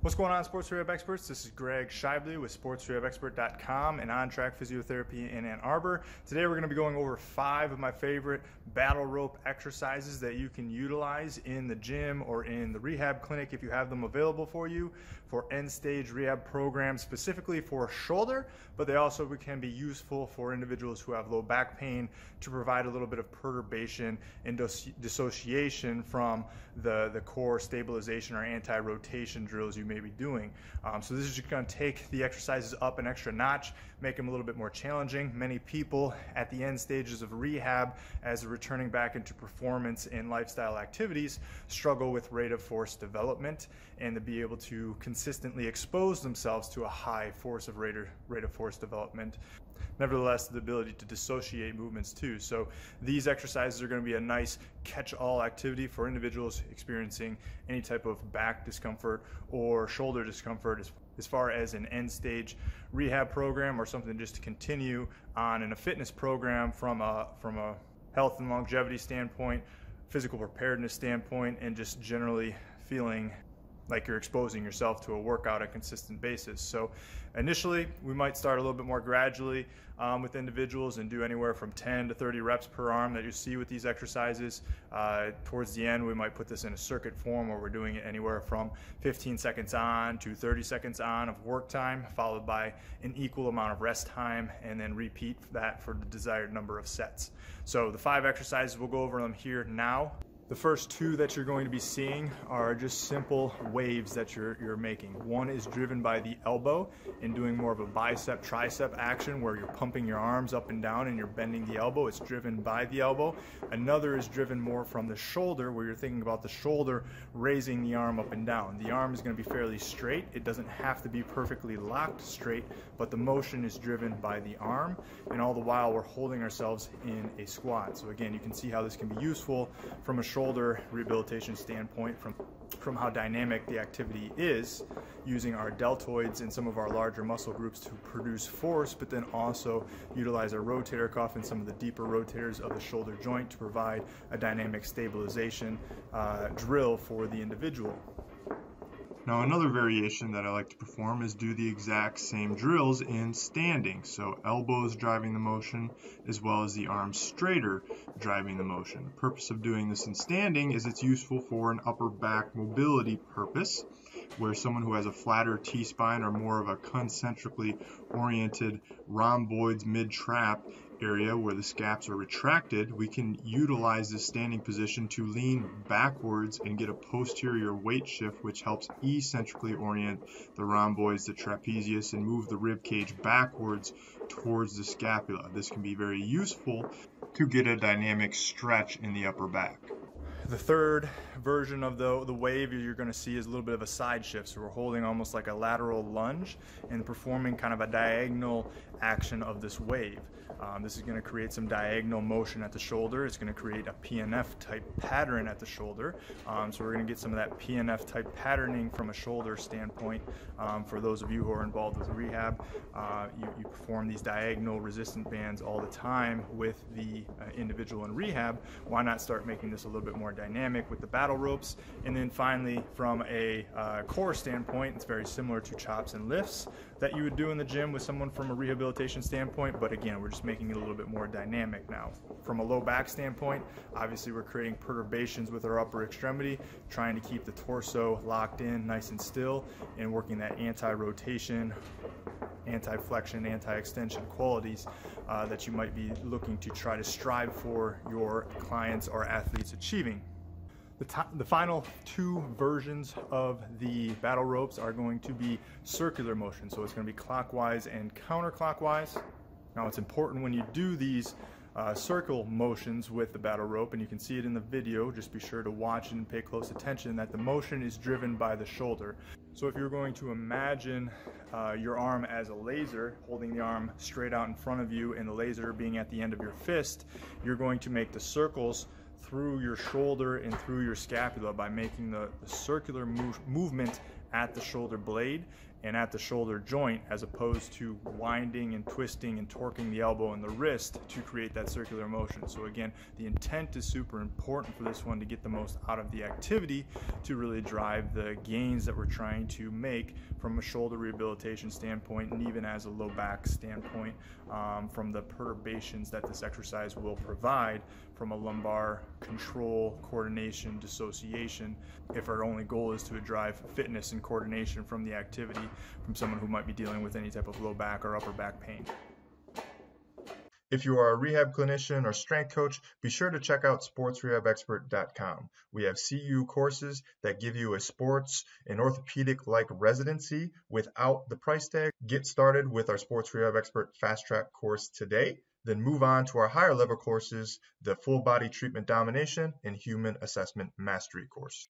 What's going on, Sports Rehab Experts? This is Greg Shively with sportsrehabexpert.com and On Track Physiotherapy in Ann Arbor. Today we're going to be going over 5 of my favorite battle rope exercises that you can utilize in the gym or in the rehab clinic if you have them available for you for end-stage rehab programs, specifically for shoulder, but they also can be useful for individuals who have low back pain to provide a little bit of perturbation and dissociation from the core stabilization or anti-rotation drills you may be doing. So this is just going to take the exercises up an extra notch, make them a little bit more challenging. Many people at the end stages of rehab, as they're returning back into performance and lifestyle activities, struggle with rate of force development, and to be able to consistently expose themselves to a high rate of force development. Nevertheless, the ability to dissociate movements too. So these exercises are going to be a nice catch-all activity for individuals experiencing any type of back discomfort or shoulder discomfort as far as an end-stage rehab program, or something just to continue on in a fitness program from a health and longevity standpoint, physical preparedness standpoint, and just generally feeling like you're exposing yourself to a workout on a consistent basis. So initially, we might start a little bit more gradually with individuals and do anywhere from 10 to 30 reps per arm that you see with these exercises. Towards the end, we might put this in a circuit form where we're doing it anywhere from 15 seconds on to 30 seconds on of work time, followed by an equal amount of rest time, and then repeat that for the desired number of sets. So the 5 exercises, we'll go over them here now. The first 2 that you're going to be seeing are just simple waves that you're making. One is driven by the elbow and doing more of a bicep tricep action where you're pumping your arms up and down and you're bending the elbow. It's driven by the elbow. Another is driven more from the shoulder, where you're thinking about the shoulder raising the arm up and down. The arm is going to be fairly straight. It doesn't have to be perfectly locked straight, but the motion is driven by the arm, and all the while we're holding ourselves in a squat. So again, you can see how this can be useful from a shoulder rehabilitation standpoint, from how dynamic the activity is, using our deltoids and some of our larger muscle groups to produce force, but then also utilize our rotator cuff and some of the deeper rotators of the shoulder joint to provide a dynamic stabilization drill for the individual. Now, another variation that I like to perform is do the exact same drills in standing. So elbows driving the motion, as well as the arms straighter driving the motion. The purpose of doing this in standing is it's useful for an upper back mobility purpose, where someone who has a flatter T-spine or more of a concentrically oriented rhomboids mid-trap area where the scaps are retracted, we can utilize this standing position to lean backwards and get a posterior weight shift, which helps eccentrically orient the rhomboids, the trapezius, and move the rib cage backwards towards the scapula. This can be very useful to get a dynamic stretch in the upper back. The third version of the wave you're going to see is a little bit of a side shift. So we're holding almost like a lateral lunge and performing kind of a diagonal action of this wave. This is going to create some diagonal motion at the shoulder. It's going to create a PNF type pattern at the shoulder. So we're going to get some of that PNF type patterning from a shoulder standpoint. For those of you who are involved with rehab, you perform these diagonal resistant bands all the time with the individual in rehab. Why not start making this a little bit more dynamic with the battle ropes? And then finally, from a core standpoint, it's very similar to chops and lifts that you would do in the gym with someone from a rehabilitation standpoint, but again, we're just making it a little bit more dynamic now. From a low back standpoint, obviously we're creating perturbations with our upper extremity, trying to keep the torso locked in nice and still, and working that anti-rotation, anti-flexion, anti-extension qualities that you might be looking to try to strive for your clients or athletes achieving. The final 2 versions of the battle ropes are going to be circular motion. So it's going to be clockwise and counterclockwise. Now, it's important when you do these circle motions with the battle rope, and you can see it in the video, just be sure to watch and pay close attention, that the motion is driven by the shoulder. So if you're going to imagine your arm as a laser, holding the arm straight out in front of you and the laser being at the end of your fist, you're going to make the circles through your shoulder and through your scapula by making the circular movement at the shoulder blade, and at the shoulder joint, as opposed to winding and twisting and torquing the elbow and the wrist to create that circular motion. So again, the intent is super important for this one to get the most out of the activity to really drive the gains that we're trying to make from a shoulder rehabilitation standpoint, and even as a low back standpoint, from the perturbations that this exercise will provide from a lumbar control, coordination, dissociation, if our only goal is to drive fitness and coordination from the activity from someone who might be dealing with any type of low back or upper back pain. If you are a rehab clinician or strength coach, be sure to check out sportsrehabexpert.com. We have CU courses that give you a sports and orthopedic-like residency without the price tag. Get started with our Sports Rehab Expert Fast Track course today, then move on to our higher level courses, the Full Body Treatment Domination and Human Assessment Mastery course.